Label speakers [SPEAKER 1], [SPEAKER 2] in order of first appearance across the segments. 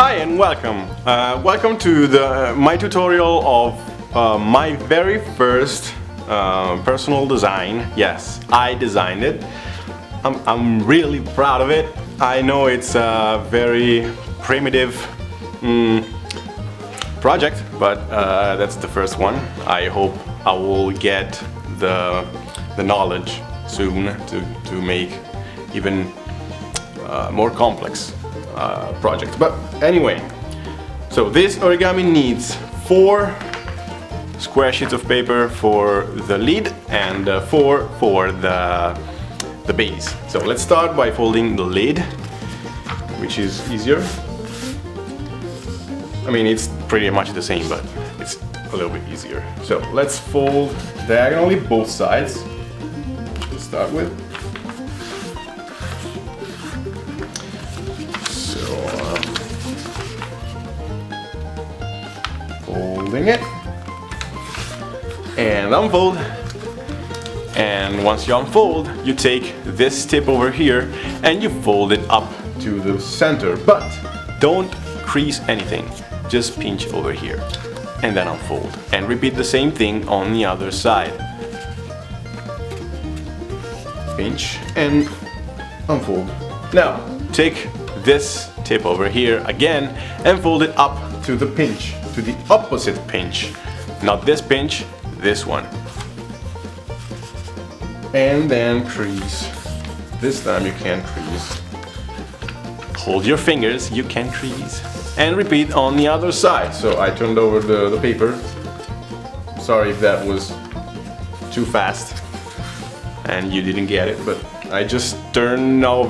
[SPEAKER 1] Hi and welcome. Welcome to my tutorial of my very first personal design. Yes, I designed it. I'm really proud of it. I know it's a very primitive project, but that's the first one. I hope I will get the knowledge soon to make even more complex project. But anyway, so this origami needs 4 square sheets of paper for the lid and 4 for the base. So let's start by folding the lid, which is easier. I mean, it's pretty much the same, but it's a little bit easier. So let's fold diagonally both sides to start with. Folding it and unfold, and once you unfold you take this tip over here and you fold it up to the center, but don't crease anything, just pinch over here and then unfold, and repeat the same thing on the other side. Pinch and unfold. Now take this tip over here again and fold it up to the pinch, to the opposite pinch. Not this pinch, this one. And then crease. This time you can't crease. Hold your fingers, you can crease. And repeat on the other side. So I turned over the paper. Sorry if that was too fast and you didn't get it, but I just turned down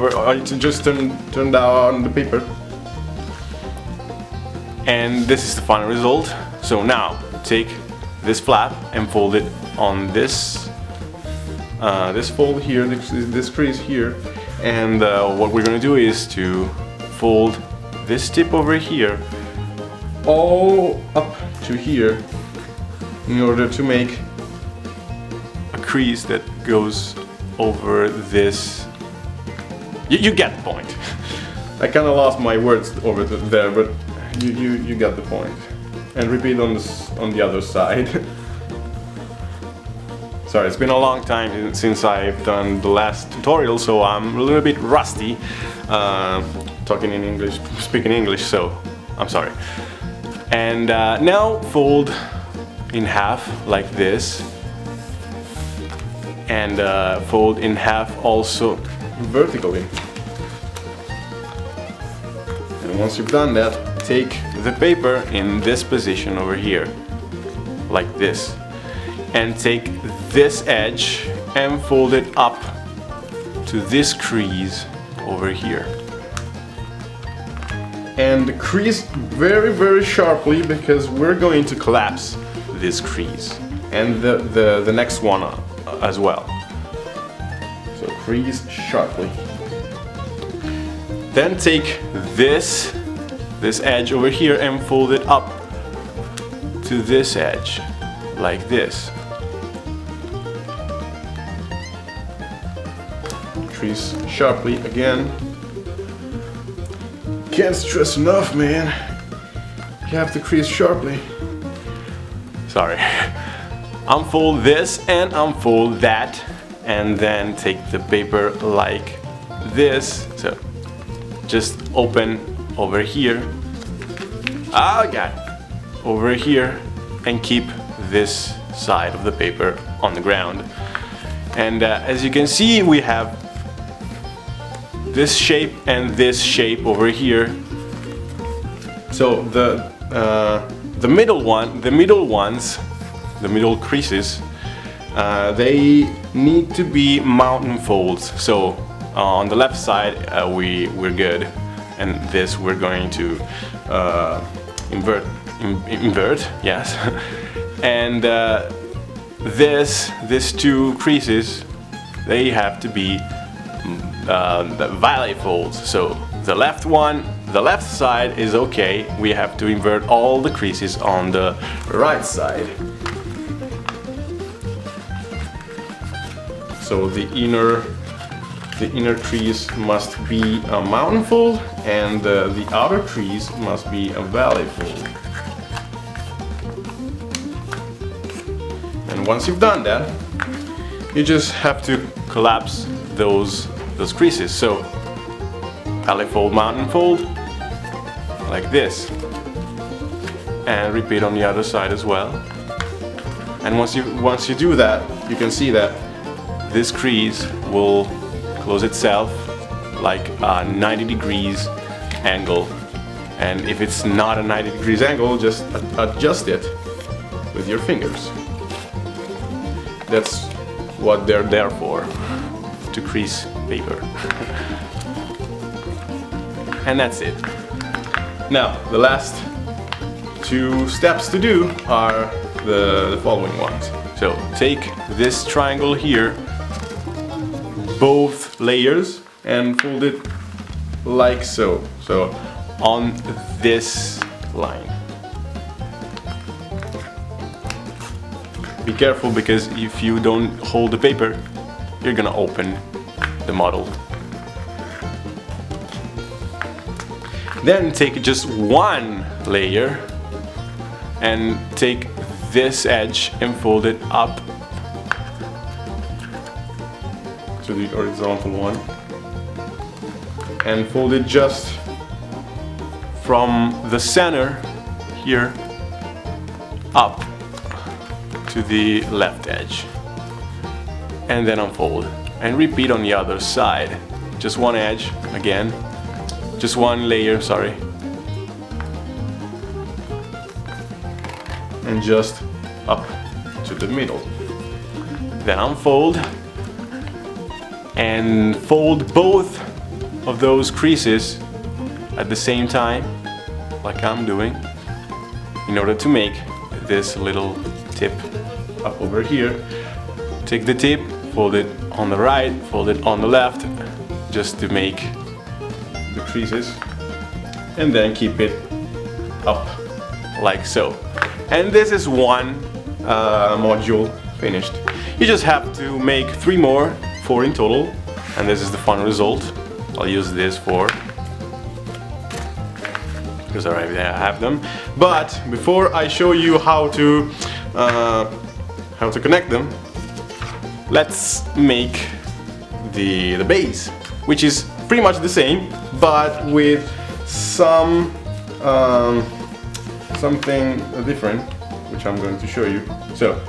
[SPEAKER 1] the paper. And this is the final result. So now take this flap and fold it on this fold here, this crease here, and what we're going to do is to fold this tip over here all up to here in order to make a crease that goes over this. You get the point. I kind of lost my words over there, but you got the point. And repeat on the other side. Sorry, it's been a long time since I've done the last tutorial, so I'm a little bit rusty talking in English, speaking English, so I'm sorry. And now fold in half like this, and fold in half also vertically. And once you've done that, take the paper in this position over here, like this, and take this edge and fold it up to this crease over here. And crease very sharply, because we're going to collapse this crease and the next one as well. So crease sharply. Then take this edge over here and fold it up to this edge, like this. Crease sharply again. Can't stress enough, man. You have to crease sharply. Sorry. Unfold this and unfold that, and then take the paper like this. So just open over here. Over here, and keep this side of the paper on the ground. And as you can see, we have this shape and this shape over here. So the middle creases, they need to be mountain folds. So on the left side we're good, and this we're going to invert, yes. And these 2 creases, they have to be the valley folds. So the left side is okay. We have to invert all the creases on the right side. So the inner the inner crease must be a mountain fold and the outer crease must be a valley fold. And once you've done that, you just have to collapse those creases. So valley fold, mountain fold, like this, and repeat on the other side as well. And once you do that, you can see that this crease will close itself like a 90 degrees angle. And if it's not a 90 degrees angle, just adjust it with your fingers. That's what they're there for, to crease paper. And that's it. Now, the last two steps to do are the following ones. So take this triangle here, both layers, and fold it like so. So on this line. Be careful, because if you don't hold the paper, you're gonna open the model. Then take just one layer and take this edge and fold it up to the horizontal one, and fold it just from the center here up to the left edge, and then unfold and repeat on the other side. Just one edge again, just one layer, sorry, and just up to the middle. Then unfold and fold both of those creases at the same time, like I'm doing, in order to make this little tip up over here. Take the tip, fold it on the right, fold it on the left, just to make the creases, and then keep it up like so. And this is one module finished. You just have to make 3 more, 4 in total, and this is the final result. I'll use this for, because already I have them. But before I show you how to connect them, let's make the base, which is pretty much the same, but with something different, which I'm going to show you. So,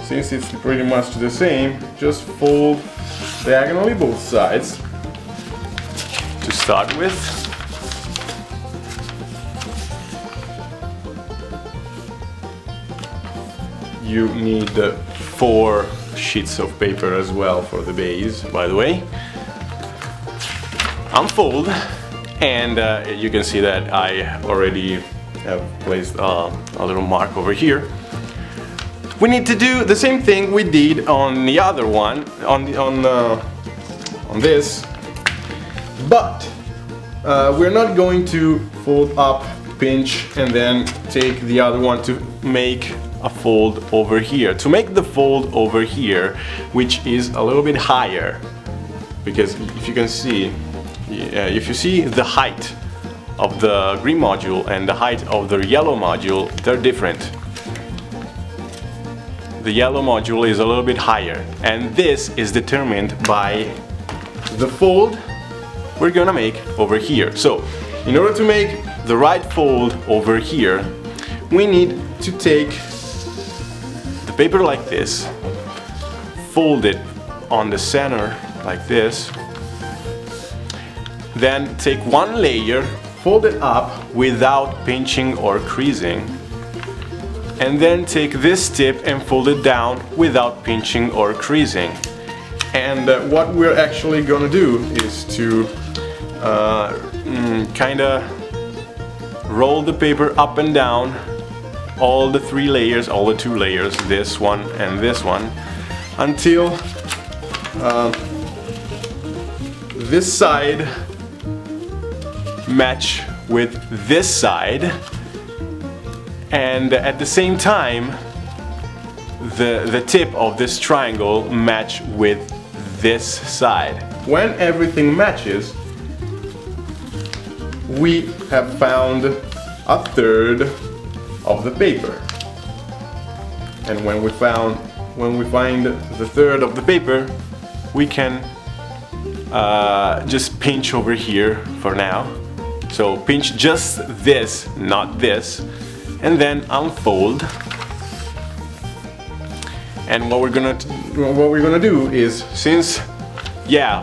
[SPEAKER 1] since it's pretty much the same, just fold diagonally both sides to start with. You need 4 sheets of paper as well for the base, by the way. Unfold, and you can see that I already have placed a little mark over here. We need to do the same thing we did on the other one, on this, but we're not going to fold up, pinch, and then take the other one to make a fold over here. To make the fold over here, which is a little bit higher, because if you can see, if you see the height of the green module and the height of the yellow module, they're different. The yellow module is a little bit higher, and this is determined by the fold we're gonna make over here. So, in order to make the right fold over here, we need to take the paper like this, fold it on the center like this, then take one layer, fold it up without pinching or creasing, and then take this tip and fold it down without pinching or creasing. And what we're actually gonna do is to kinda roll the paper up and down, all the 3 layers, all the 2 layers, this one and this one, until this side match with this side, and at the same time the tip of this triangle match with this side. when everything matches, we have found a third of the paper. And when we find the third of the paper, we can just pinch over here for now. So pinch just this, not this, and then unfold. And what we're gonna do is, since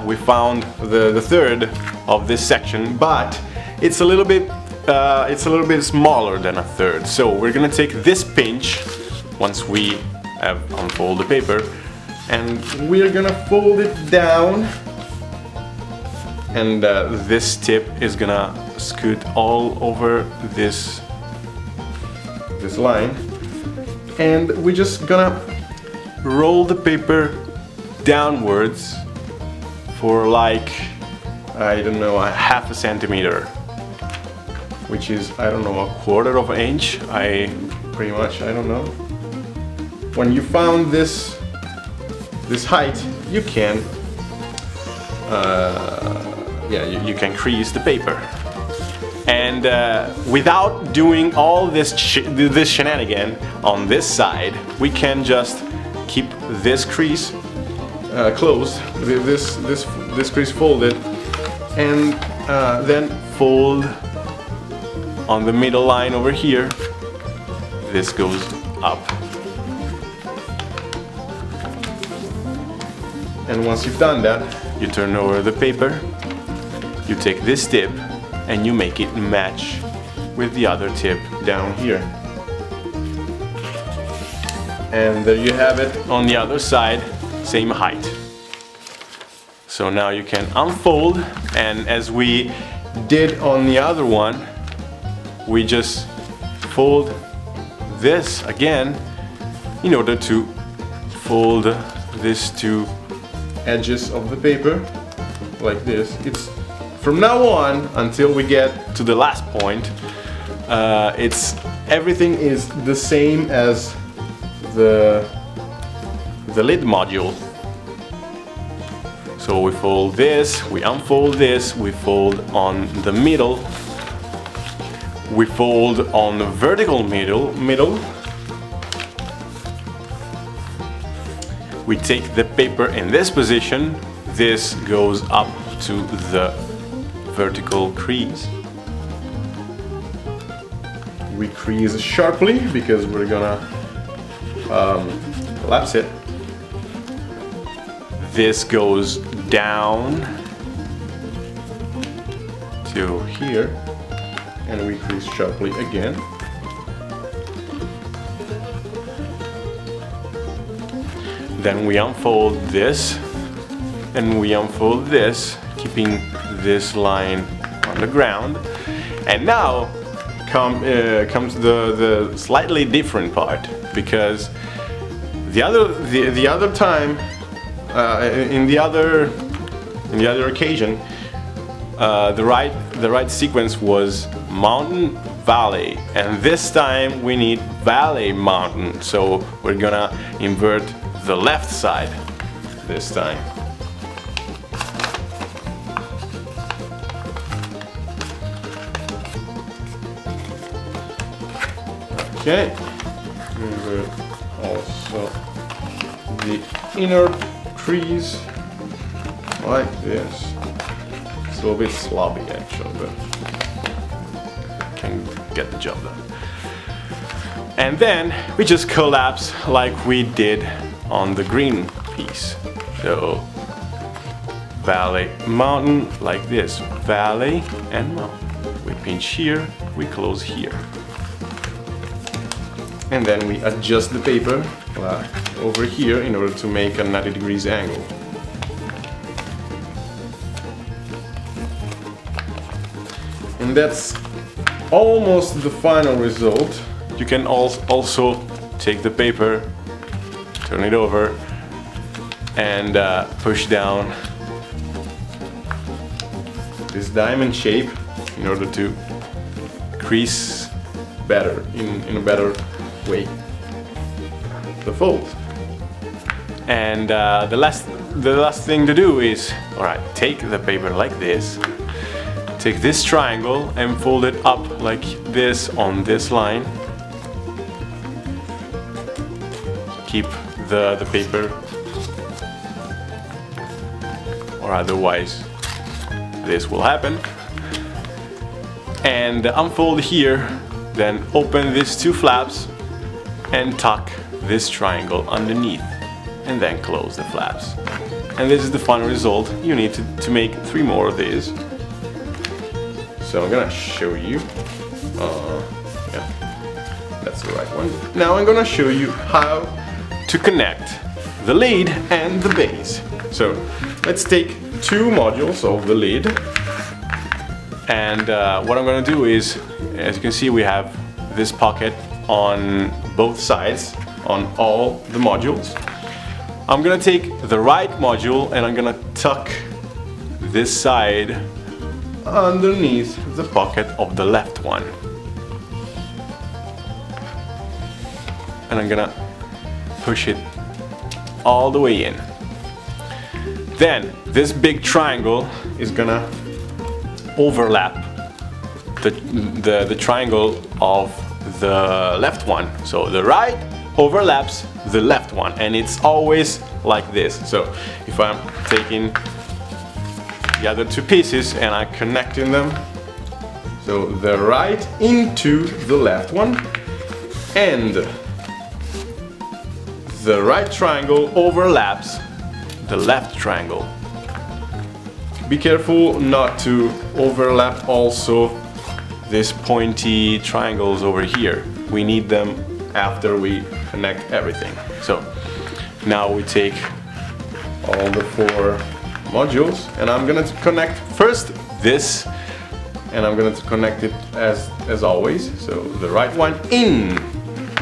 [SPEAKER 1] we found the third of this section, but it's a little bit smaller than a third. So we're gonna take this pinch once we have unfolded the paper, and we're gonna fold it down, and this tip is gonna scoot all over this line, and we're just gonna roll the paper downwards for like, I don't know, a half a centimeter, which is, I don't know, a quarter of an inch. I don't know. When you found this height, you can you can crease the paper, and without doing all this shenanigan on this side, we can just keep this crease closed, this crease folded, and then fold on the middle line over here. This goes up. And once you've done that, you turn over the paper, you take this tip, and you make it match with the other tip down here. And there you have it on the other side, same height. So now you can unfold, and as we did on the other one, we just fold this again in order to fold these two edges of the paper like this. It's from now on until we get to the last point, everything is the same as the lid module. So we fold this, we unfold this, we fold on the middle, we fold on the vertical middle. We take the paper in this position, this goes up to the vertical crease. We crease sharply because we're gonna collapse it. This goes down to here, and we crease sharply again. Then we unfold this, and we unfold this, keeping this line on the ground. And now comes the slightly different part, because the other time, in the other occasion, the right sequence was mountain valley, and this time we need valley mountain. So we're gonna invert the left side this time. Okay, invert also the inner crease like this. It's a little bit sloppy actually, but can get the job done. And then we just collapse like we did on the green piece. So valley, mountain, like this, valley and mountain. We pinch here, we close here. And then we adjust the paper over here in order to make a 90 degrees angle. And that's almost the final result. You can also take the paper, turn it over, and push down this diamond shape in order to crease better, in a better way, the fold. And the last thing to do is Alright, take the paper like this, take this triangle and fold it up like this on this line. Keep the paper, or otherwise this will happen. And unfold here, then open these two flaps and tuck this triangle underneath, and then close the flaps. And this is the final result. You need to make 3 more of these. So I'm gonna show you. Yeah, that's the right one. Now I'm gonna show you how to connect the lid and the base. So let's take 2 modules of the lid. And what I'm gonna do is, as you can see, we have this pocket on both sides, on all the modules. I'm gonna take the right module and I'm gonna tuck this side underneath the pocket of the left one. And I'm gonna push it all the way in. Then this big triangle is gonna overlap the triangle of the left one. So the right overlaps the left one, and it's always like this. So if I'm taking the other 2 pieces and I'm connecting them, so the right into the left one, and the right triangle overlaps the left triangle. Be careful not to overlap also these pointy triangles over here. We need them after we connect everything. So now we take all the 4 modules and I'm gonna connect first this, and I'm gonna connect it as always. So the right one in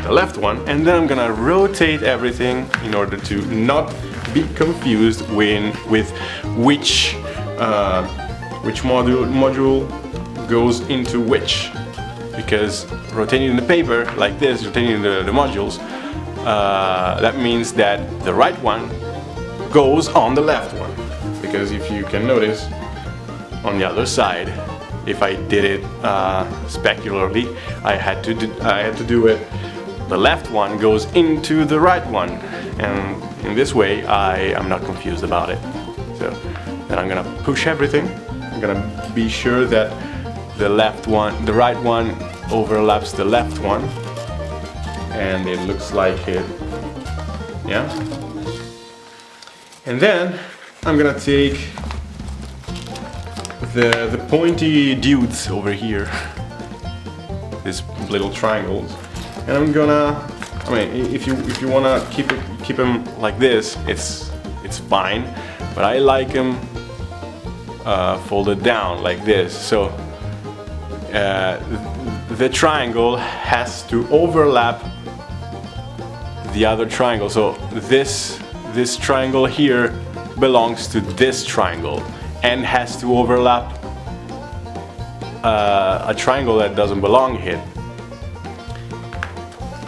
[SPEAKER 1] the left one, and then I'm gonna rotate everything in order to not be confused with which module goes into which, because rotating the paper like this, rotating the modules, that means that the right one goes on the left one. Because if you can notice, on the other side, if I did it specularly, I had to do it. The left one goes into the right one, and in this way I'm not confused about it. So then I'm gonna push everything. I'm gonna be sure that the right one overlaps the left one, and it looks like it. Yeah. And then I'm gonna take the pointy dudes over here, these little triangles, and I'm gonna, if you wanna keep them like this, it's fine, but I like them folded down like this. So the triangle has to overlap the other triangle. So this triangle here belongs to this triangle and has to overlap a triangle that doesn't belong here,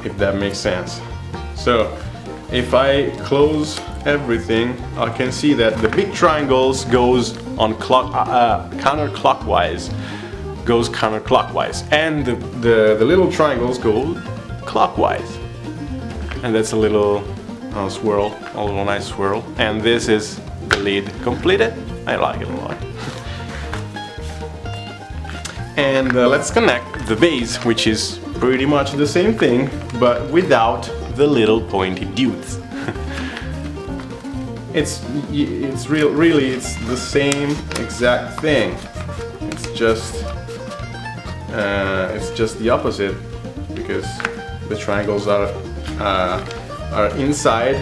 [SPEAKER 1] if that makes sense. So if I close everything, I can see that the big triangles goes on counterclockwise, and the little triangles go clockwise, and that's a little swirl, a little nice swirl. And this is the lid completed. I like it a lot. And let's connect the base, which is pretty much the same thing, but without the little pointy dudes. It's really the same exact thing. It's just the opposite, because the triangles are inside,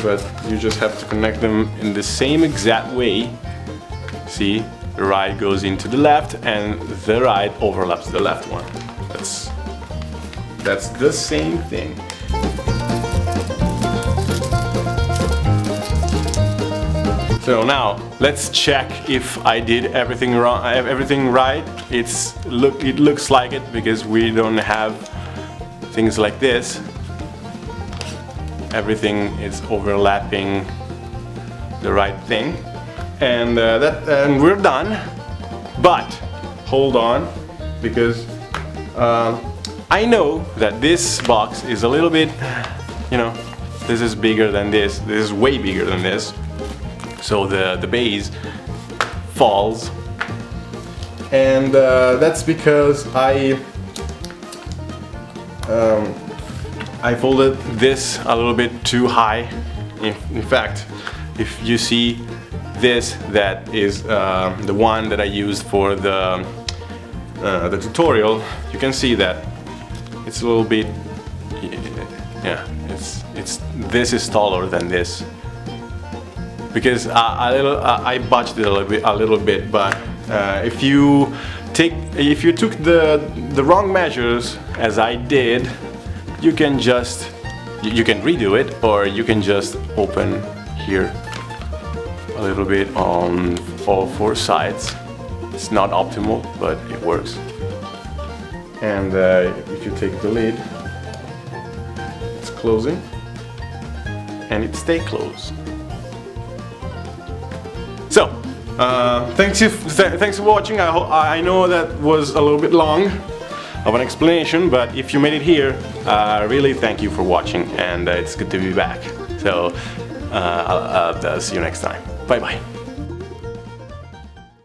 [SPEAKER 1] but you just have to connect them in the same exact way. See, the right goes into the left and the right overlaps the left one. That's the same thing. So now let's check if I did everything right. It looks like it, because we don't have things like this. everything is overlapping the right thing, and and we're done. But hold on, because I know that this box is a little bit, you know, this is bigger than this. This is way bigger than this. So the base falls, and that's because I folded this a little bit too high. In fact, if you see this, that is the one that I used for the tutorial, you can see that it's a little bit, yeah, this is taller than this, because I botched it a little bit. But if you took the wrong measures, as I did, you can redo it, or you can just open here a little bit on all four sides. It's not optimal, but it works. And if you take the lid, it's closing, and it stays closed. So, thanks for watching. I know that was a little bit long of an explanation, but if you made it here, really thank you for watching, and it's good to be back. So, I'll see you next time. Bye bye.